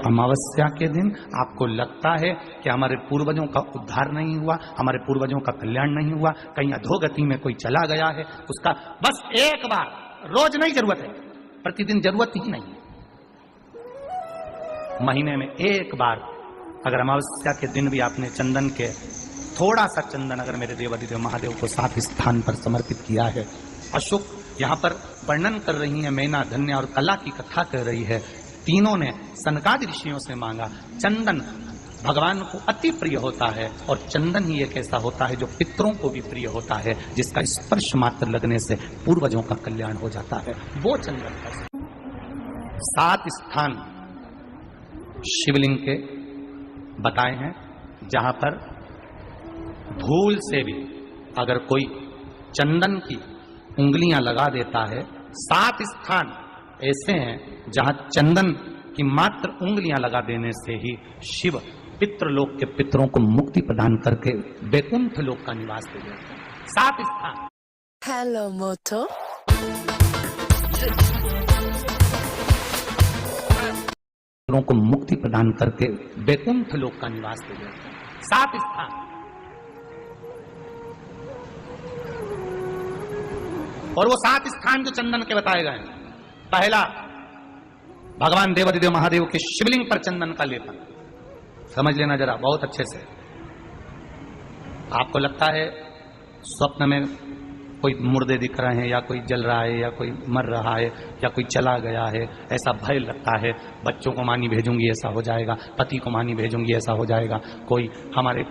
अमावस्या के दिन आपको लगता है कि हमारे पूर्वजों का उद्धार नहीं हुआ, हमारे पूर्वजों का कल्याण नहीं हुआ, कहीं अधोगति में कोई चला गया है, उसका बस एक बार, रोज नहीं जरूरत है, प्रतिदिन जरूरत ही नहीं है, महीने में एक बार अगर अमावस्या के दिन भी आपने चंदन के थोड़ा सा चंदन अगर मेरे देवाधिदेव महादेव को सात स्थान पर समर्पित किया है। अशोक यहाँ पर वर्णन कर रही है, मैना, धन्य और कला की कथा कर रही है। तीनों ने सनकादि ऋषियों से मांगा। चंदन भगवान को अति प्रिय होता है और चंदन ही एक ऐसा होता है जो पितरों को भी प्रिय होता है, जिसका स्पर्श मात्र लगने से पूर्वजों का कल्याण हो जाता है। वो चंदन का 7 स्थान शिवलिंग के बताए हैं, जहां पर भूल से भी अगर कोई चंदन की उंगलियां लगा देता है। 7 स्थान ऐसे हैं जहां चंदन की मात्र उंगलियां लगा देने से ही शिव पितृलोक के पितरों को मुक्ति प्रदान करके वैकुंठ लोक का निवास दे देते हैं। 7 स्थान। हेलो मोटो। पितरों को मुक्ति प्रदान करके वैकुंठ लोक का निवास दे देते हैं। 7 स्थान। और वो 7 स्थान जो चंदन के बताए गए, पहला भगवान देवाधिदेव महादेव के शिवलिंग पर चंदन का लेपन। समझ लेना जरा बहुत अच्छे से। आपको लगता है स्वप्न में कोई मुर्दे दिख रहे हैं, या कोई जल रहा है, या कोई मर रहा है, या कोई चला गया है, ऐसा भय लगता है। बच्चों को मानी भेजूंगी ऐसा हो जाएगा, पति को मानी भेजूंगी ऐसा हो जाएगा, कोई हमारे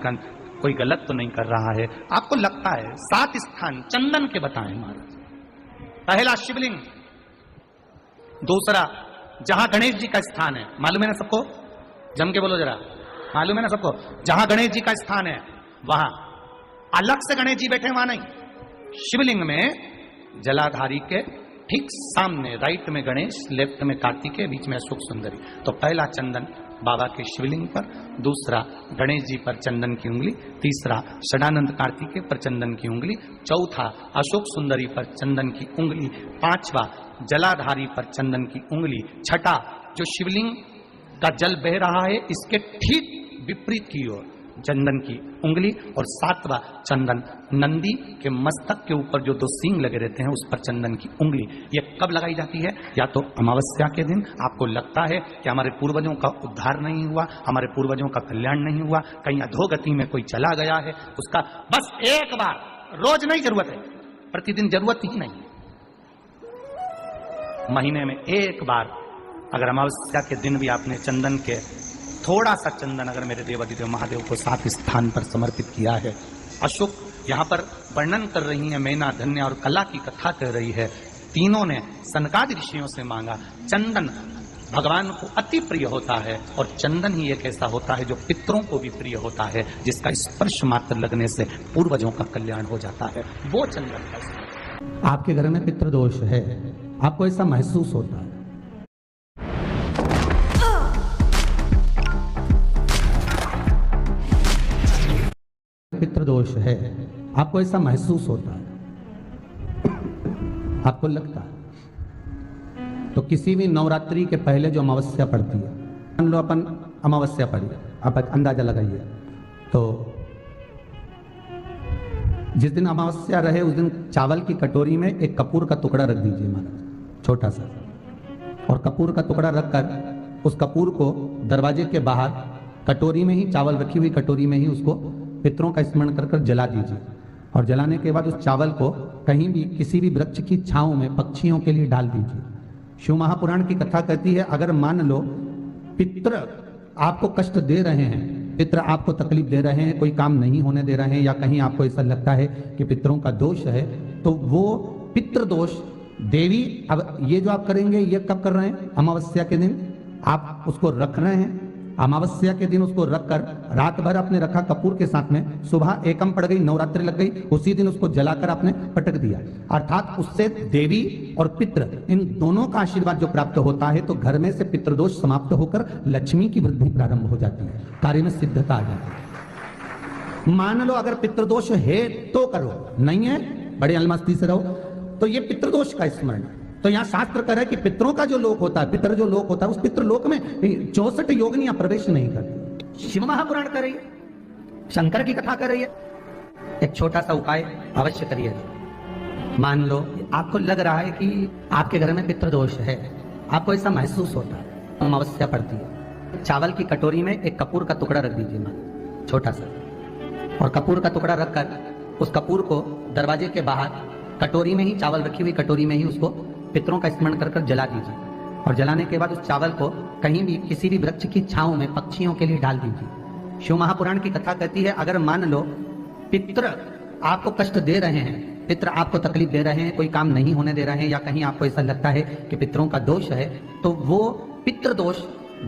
कोई गलत तो नहीं कर रहा है, आपको लगता है। 7 स्थान चंदन के बताएं महाराज। पहला शिवलिंग, दूसरा जहां गणेश जी का स्थान है, मालूम है ना सबको, जम के बोलो जरा, मालूम है ना सबको, जहां गणेश जी का स्थान है वहां अलग से गणेश जी बैठे, वहां नहीं। शिवलिंग में जलाधारी के ठीक सामने राइट में गणेश, लेफ्ट में कार्तिकेय, बीच में अशोक सुंदरी। तो पहला चंदन बाबा के शिवलिंग पर, दूसरा गणेश जी पर चंदन की उंगली, तीसरा षडानंद कार्तिकेय पर चंदन की उंगली, चौथा अशोक सुंदरी पर चंदन की उंगली, पांचवा जलाधारी पर चंदन की उंगली, छठा जो शिवलिंग का जल बह रहा है इसके ठीक विपरीत की ओर चंदन की उंगली, और 7वां चंदन नंदी के मस्तक के ऊपर जो 2 सींग लगे रहते हैं उस पर चंदन की उंगली। ये कब लगाई जाती है? या तो अमावस्या के दिन आपको लगता है कि हमारे पूर्वजों का उद्धार नहीं हुआ, हमारे पूर्वजों का कल्याण नहीं हुआ, कहीं अधोगति में कोई चला गया है, उसका बस एक बार, रोज नहीं जरूरत है, प्रतिदिन जरूरत ही नहीं है, महीने में एक बार अगर अमावस्या के दिन भी आपने चंदन के थोड़ा सा चंदन अगर मेरे देवाधिदेव महादेव को 7 स्थान पर समर्पित किया है। अशोक यहाँ पर वर्णन कर रही है, मैना, धन्य और कला की कथा कर रही है। तीनों ने सनकादि ऋषियों से मांगा। चंदन भगवान को अति प्रिय होता है और चंदन ही एक ऐसा होता है जो पितरों को भी प्रिय होता है, जिसका स्पर्श मात्र लगने से पूर्वजों का कल्याण हो जाता है। वो चंदन का। आपके घर में पितृदोष है, आपको ऐसा महसूस होता है, पितृदोष है, आपको ऐसा महसूस होता है, आपको लगता है, तो किसी भी नवरात्रि के पहले जो अमावस्या पड़ती है, मान लो अपन अमावस्या पड़ी, आप अंदाजा लगाइए, तो जिस दिन अमावस्या रहे उस दिन चावल की कटोरी में एक कपूर का टुकड़ा रख दीजिए महाराज, छोटा सा, और कपूर का टुकड़ा रखकर उस कपूर को दरवाजे के बाहर कटोरी में ही, चावल रखी हुई कटोरी में ही उसको पितरों का स्मरण कर कर जला दीजिए। और जलाने के बाद उस चावल को कहीं भी किसी भी वृक्ष की छांव में पक्षियों के लिए डाल दीजिए। शिव महापुराण की कथा कहती है, अगर मान लो पितर आपको कष्ट दे रहे हैं, पितर आपको तकलीफ दे रहे हैं, कोई काम नहीं होने दे रहे हैं, या कहीं आपको ऐसा लगता है कि पितरों का दोष है, तो वो पितृदोष देवी, अब ये जो आप करेंगे ये कब कर रहे हैं? अमावस्या के दिन आप उसको रख रहे हैं, अमावस्या के दिन उसको रखकर रात भर आपने रखा कपूर के साथ में, सुबह एकम पड़ गई, नवरात्रि लग गई, उसी दिन उसको जलाकर आपने पटक दिया, अर्थात उससे देवी और पितृ इन दोनों का आशीर्वाद जो प्राप्त होता है, तो घर में से पितृदोष समाप्त होकर लक्ष्मी की वृद्धि प्रारंभ हो जाती है, कार्य में सिद्धता आ जाती है। मान लो अगर पितृदोष है तो करो, नहीं है बड़े अलमस्ती से रहो, तो ये पितृदोष का स्मरण। तो तो यहाँ शास्त्र कह रहा है कि पितरों का जो लोक होता है, पितर जो लोक होता है, उस पितृलोक में 64 योगिनियां प्रवेश नहीं करती। शिव महापुराण कर रही है, शंकर की कथा कर रही है। एक छोटा सा उपाय अवश्य करिए। मान लो आपको लग रहा है कि आपके घर में पितृदोष है, आपको ऐसा महसूस होता है, अमावस्या पड़ती है, चावल की कटोरी में एक कपूर का टुकड़ा रख दीजिए, मान छोटा सा, और कपूर का टुकड़ा रखकर उस कपूर को दरवाजे के बाहर कटोरी में ही, चावल रखी हुई कटोरी में ही उसको पितरों का स्मरण कर जला दीजिए। और जलाने के बाद उस चावल को कहीं भी किसी भी वृक्ष की छांव में पक्षियों के लिए डाल दीजिए। शिव महापुराण की कथा कहती है, अगर मान लो पितृ आपको कष्ट दे रहे हैं, पितृ आपको तकलीफ दे रहे हैं, कोई काम नहीं होने दे रहे हैं, या कहीं आपको ऐसा लगता है कि पितरों का दोष है, तो वो पितृदोष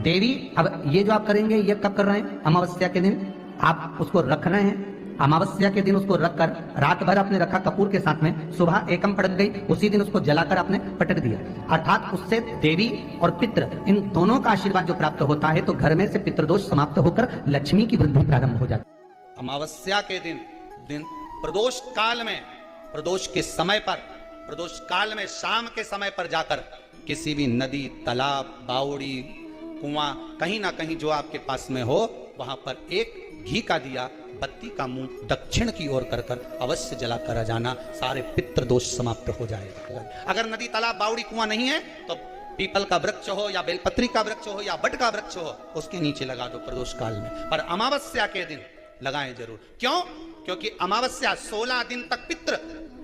देवी, अब ये जो आप करेंगे ये कब कर रहे हैं? अमावस्या के दिन आप उसको रख रहे हैं। अमावस्या के दिन उसको रखकर रात भर आपने रखा कपूर के साथ में, सुबह एकम पड़क गई, उसी दिन उसको जलाकर आपने पटक दिया। अर्थात उससे देवी और पितृ इन दोनों का आशीर्वाद जो प्राप्त होता है, तो घर में से पितृदोष समाप्त होकर लक्ष्मी की वृद्धि प्रारंभ हो जाती है। अमावस्या के दिन प्रदोष काल में, प्रदोष के समय पर, प्रदोष काल में शाम के समय पर जाकर किसी भी नदी, तालाब, बावड़ी, कुआं, कहीं ना कहीं जो आपके पास में हो, वहां पर एक घी का दिया, बत्ती का मुंह दक्षिण की ओर कर अवश्य जलाकर आ जाना, सारे पितृदोष समाप्त हो जाएगा। अगर नदी, तालाब, बावड़ी, कुआं नहीं है तो पीपल का वृक्ष हो या बेलपत्री का वृक्ष हो या बट का वृक्ष हो, उसके नीचे लगा दो प्रदोष काल में। पर अमावस्या के दिन लगाएं जरूर। क्यों? क्योंकि अमावस्या 16 दिन तक पितृ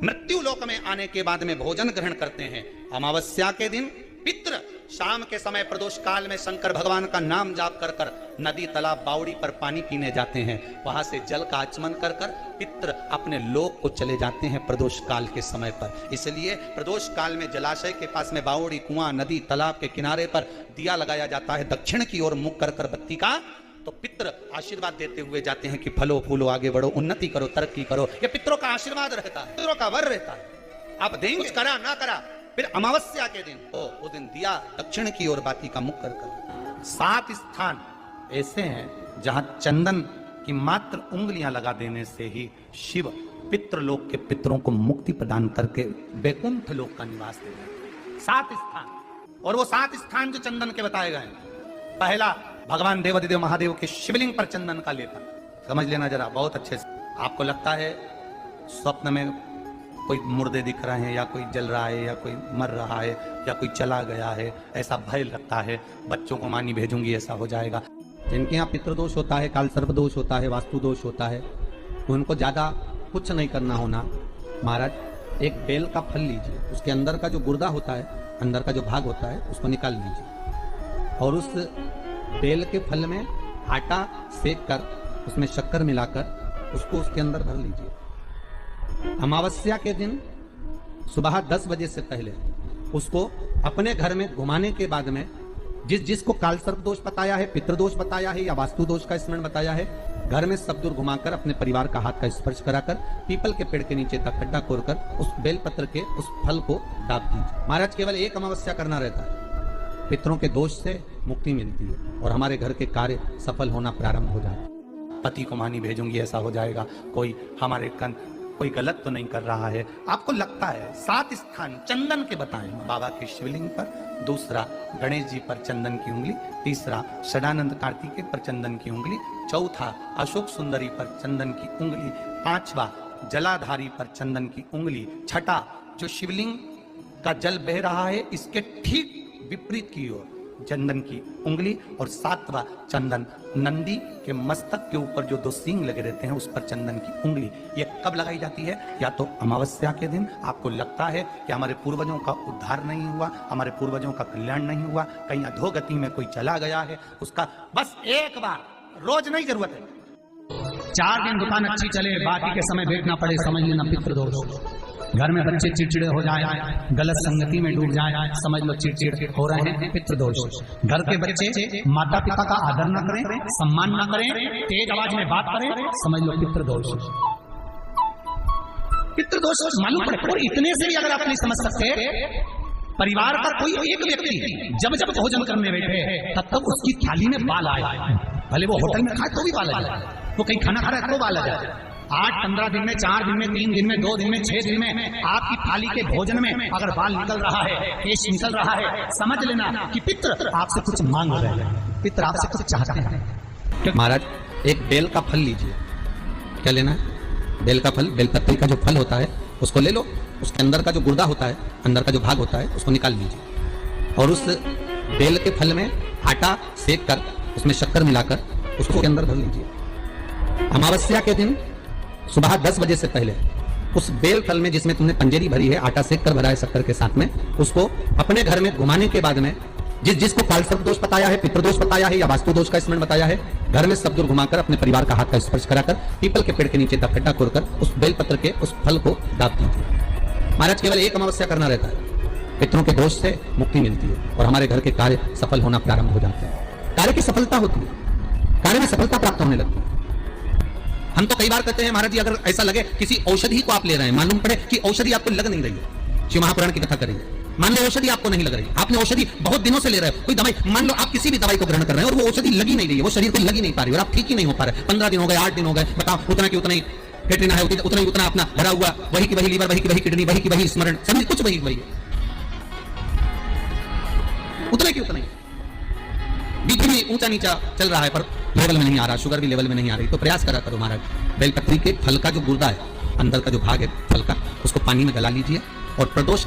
मृत्यु लोक में आने के बाद में भोजन ग्रहण करते हैं। अमावस्या के दिन पितृ शाम के समय प्रदोष काल में शंकर भगवान का नाम जाप कर नदी, तालाब, बावड़ी पर पानी पीने जाते हैं। वहां से जल का आचमन कर पितृ अपने लोक को चले जाते हैं प्रदोष काल के समय पर। इसलिए प्रदोष काल में जलाशय के पास में बावड़ी, कुआं, नदी, तालाब के किनारे पर दिया लगाया जाता है दक्षिण की ओर मुख कर बत्ती का, तो पितृ आशीर्वाद देते हुए जाते हैं कि फलो फूलो, आगे बढ़ो, उन्नति करो, तरक्की करो। ये पितरों का आशीर्वाद रहता है, पितरों का वर रहता है। आप देंगे, कुछ करा ना करा, फिर अमावस्या के दिन वो दिन दिया दक्षिण की ओर बाती का मुख कर। 7 स्थान ऐसे हैं जहां चंदन की मात्र उंगलियां लगा देने से ही शिव पितृलोक के पितरों को मुक्ति प्रदान करके वैकुंठ लोक का निवास दे रहे। 7 स्थान, और वो 7 स्थान जो चंदन के बताए गए, पहला भगवान देवाधिदेव महादेव के शिवलिंग पर चंदन का लेपन। समझ लेना जरा बहुत अच्छे से। आपको लगता है स्वप्न में कोई मुर्दे दिख रहे हैं, या कोई जल रहा है, या कोई मर रहा है, या कोई चला गया है, ऐसा भय लगता है, बच्चों को मानी भेजूंगी ऐसा हो जाएगा। जिनके यहाँ पितृदोष होता है, काल सर्प दोष होता है, वास्तु दोष होता है, उनको ज्यादा कुछ नहीं करना होना। महाराज एक बेल का फल लीजिए, उसके अंदर का जो गुर्दा होता है, अंदर का जो भाग होता है, उसको निकाल लीजिए, और उस बेल के फल में आटा सेक कर उसमें शक्कर मिलाकर उसको उसके अंदर भर लीजिए। अमावस्या के दिन सुबह 10 बजे से पहले उसको अपने घर में घुमाने के बाद में, जिसको काल सर्प दोष बताया है, पितृदोष बताया है, या वास्तु दोष का स्मरण बताया है, घर में सब दूर घुमाकर अपने परिवार का हाथ का स्पर्श कराकर पीपल के पेड़ के नीचे तक खड्डा कोरकर उस बेलपत्र के उस फल को दाब दीजिए। महाराज केवल एक अमावस्या करना रहता है, पितरों के दोष से मुक्ति मिलती है और हमारे घर के कार्य सफल होना प्रारंभ हो जाता है। पति को मानी भेजूंगी ऐसा हो जाएगा, कोई हमारे कोई गलत तो नहीं कर रहा है। आपको लगता है 7 स्थान चंदन के बताएं, बाबा के शिवलिंग पर, दूसरा गणेश जी पर चंदन की उंगली, तीसरा सदानंद कार्तिकेय पर चंदन की उंगली, चौथा अशोक सुंदरी पर चंदन की उंगली, 5वां जलाधारी पर चंदन की उंगली, छठा जो शिवलिंग का जल बह रहा है इसके ठीक विपरीत की ओर चंदन की उंगली, और 7वां चंदन नंदी के मस्तक के ऊपर जो 2 सींग लगे रहते हैं उस पर चंदन की उंगली। ये कब लगाई जाती है? या तो अमावस्या के दिन आपको लगता है कि हमारे पूर्वजों का उद्धार नहीं हुआ, हमारे पूर्वजों का कल्याण नहीं हुआ, कहीं अधोगति में कोई चला गया है, उसका बस एक बार, रोज नहीं जरूरत है, 4 दिन दुकान अच्छी चले, बाकी के समय बैठना पड़े, समझ लेना पितृदोष। घर में बच्चे चिड़चिड़े हो जाए, गलत संगति में डूब जाए, समझ लो चिड़चिड़ हो रहे हैं, पितृदोष। घर के बच्चे माता पिता का आदर न करें, सम्मान न करें, तेज आवाज में बात करें, समझ लो पितृदोष। पितृदोष मालूम पड़े। और इतने से भी अगर आप नहीं समझ सकते, परिवार का कोई एक व्यक्ति जब जब भोजन करने बैठे तब तक उसकी थाली में बाल आए, भले वो होटल में खाए तो भी बाल आ जाए, वो कहीं खाना खा रहा है तो बाल आ जाए, 8-15 दिन में, 4 दिन में, 3 दिन में, 2 दिन में, 6 दिन में आपकी थाली के भोजन में अगर बाल निकल रहा है, केश निकल रहा है, समझ लेना कि पितृ आपसे कुछ मांग रहे हैं, पितृ आपसे कुछ चाहते हैं। महाराज एक बेल का फल लीजिए। क्या लेना है? बेल का फल, बेलपत्री का जो फल होता है उसको ले लो, उसके अंदर का जो गुर्दा होता है, अंदर का जो भाग होता है उसको निकाल लीजिए और उस बेल के फल में आटा सेक कर उसमें शक्कर मिलाकर उसको के अंदर भर लीजिए। अमावस्या के दिन सुबह 10 बजे से पहले उस बेल फल में जिसमें तुमने पंजेरी भरी है, आटा सेक कर भरा है शक्कर के साथ में, उसको अपने घर में घुमाने के बाद में जिसको कालसर्प दोष बताया है, पितृदोष बताया है या वास्तु दोष का स्मरण बताया है, घर में सब दूर घुमाकर अपने परिवार का हाथ का स्पर्श कराकर पीपल के पेड़ के नीचे खड्डा खोदकर उस बेलपत्र के उस फल को दाब दीजिए। महाराज केवल एक अमावस्या करना रहता है, पितरों के दोष से मुक्ति मिलती है और हमारे घर के कार्य सफल होना प्रारंभ हो जाते हैं। कार्य की सफलता होती है, कार्य में सफलता प्राप्त होने लगती है। हम तो कई बार कहते हैं महाराज जी अगर ऐसा लगे किसी औषधि को आप ले रहे हैं, मालूम पड़े कि औषधि आपको लग नहीं रही है, शिव महापुराण की कथा करेंगे, मान लो औषधि आपको नहीं लग रही, आपने औषधि बहुत दिनों से ले रहे हो, कोई दवाई, मान लो आप किसी भी दवाई को ग्रहण कर रहे हैं और वो औषधि लगी नहीं रही है, वो शरीर को लगी नहीं पा रही और आप ठीक ही नहीं हो पा रहे, 15 दिन हो गए, 8 दिन हो गए, बताओ उतना की उतना ही फेटना है, उतना ही उतना अपना भरा हुआ, वही की वही लीवर, वही की वही किडनी, वही की वही स्मरण, समझ कुछ वही वही उतना की उतना ही। बीपी भी ऊंचा नीचा चल रहा है पर लेवल में नहीं आ रहा, शुगर भी लेवल में नहीं आ रही, तो प्रयास करा करो महाराज, बेलपत्री के फल का जो गुर्दा है, अंदर का जो भाग है फल का, उसको पानी में गला लीजिए और प्रदोष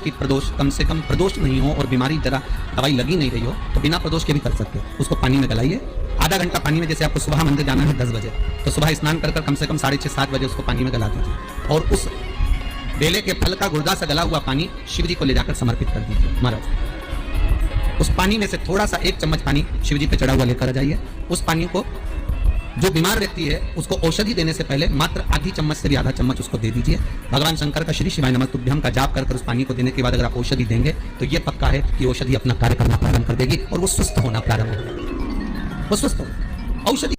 कम से कम प्रदोष नहीं हो और बीमारी जरा दवाई लगी नहीं रही हो तो बिना प्रदोष के भी कर सकते हो, उसको पानी में गलाइए। आधा घंटा पानी में, जैसे आपको सुबह मंदिर जाना है 10 बजे, तो सुबह स्नान कर कम से कम 6:30-7 बजे उसको पानी में गला दीजिए और उस बेले के फल का गुर्दा से गला हुआ पानी शिव जी को ले जाकर समर्पित कर दीजिए। महाराज उस पानी में से थोड़ा सा 1 चम्मच पानी शिव जी पे चढ़ा हुआ लेकर आ जाइए। उस पानी को जो बीमार व्यक्ति है उसको औषधि देने से पहले मात्र आधी चम्मच से भी आधा चम्मच उसको दे दीजिए। भगवान शंकर का श्री शिवाय नमः तुभ्यम का जाप कर उस पानी को देने के बाद अगर आप औषधि देंगे तो ये पक्का है कि औषधि अपना कार्य करना प्रारंभ कर देगी और वो स्वस्थ होना प्रारंभ होगा, वो स्वस्थ होगा। औषधि